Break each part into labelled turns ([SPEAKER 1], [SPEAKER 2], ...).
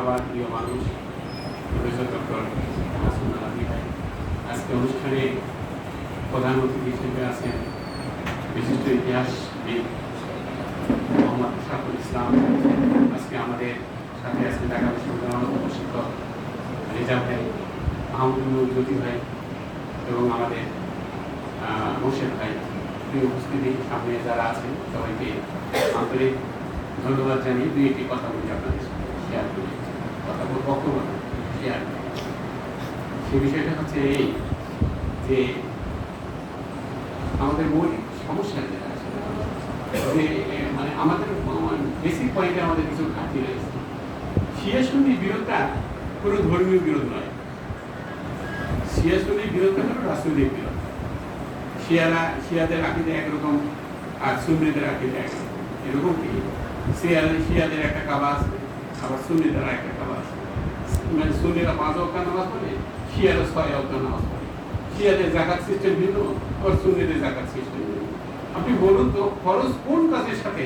[SPEAKER 1] সবার প্রিয় মানুষ প্রফেসর ডক্টর মাসুদ আলী ভাই আজকে অনুষ্ঠানে প্রধান অতিথি হিসেবে আছেন বিশিষ্ট ইতিহাসবিদ মোহাম্মদ শাহুল ইসলাম। আজকে আমাদের সাথে আছেন ঢাকা বিশ্ববিদ্যালয়ের অন্যতম শিক্ষক রেজা ভাই, মাহমুদুল জ্যোতি ভাই এবং আমাদের মোর্শেদ ভাই। প্রিয় উপস্থিতি, সামনে যারা আছেন সবাইকে আন্তরিক ধন্যবাদ জানিয়ে দুই একটি কথা বলি আপনাদের সাথে শেয়ার করি, কথা বলবো বক্তব্য শেয়ার করি। সে বিষয়টা হচ্ছে এই যে আমাদের মৌলিক সমস্যা যেটা আছে যে মানে আমাদের বেসিক পয়েন্টে আমাদের কিছু ঘাটতি রয়েছে। শিয়া সুন্নি বিরোধটা কোনো ধর্মীয় বিরোধ নয়, শিয়া সুন্নি বিরোধটা হলো রাজনৈতিক বিরোধ। শিয়াদের আকিদা একরকম আর সুন্নিদের আকিদা একরকম। এরকম কি শিয়াদের একটা কাবা আছে, আবার সুন্নিদের একটা কাবা আছে। মানে সুন্নিরা 5 ওয়াক্ত নামাজ পড়ে, শিয়ারা 6 ওয়াক্ত নামাজ পড়ে। শিয়াদের যাকাত সিস্টেম ভিন্ন, আবার সুন্নিদের যাকাত সিস্টেম ভিন্ন। আপনি বলুন তো ফরজ কোন কাজের সাথে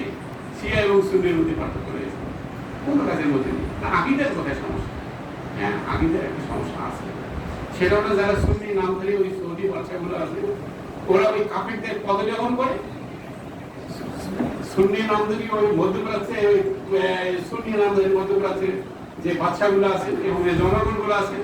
[SPEAKER 1] শিয়া এবং সুন্নির মধ্যে পার্থক্য রয়েছে? কোনো কাজের মধ্যে নেই। না, আকিদার কোথায় সমস্যা? হ্যাঁ, আকিদার একটা সমস্যা আছে। সেটা হলো যারা সুন্নি নামধারী ওই সৌদি বাচ্চাগুলো আছে, ওরা ওই কাফেরদের পদযাপন করে। সুন্নি নামধারী ওই মধ্যপ্রাচ্যে ওই সুন্নি নামধারী মধ্যপ্রাচ্যের যে বাচ্চাগুলো আছে এবং যে জনগণগুলো আছে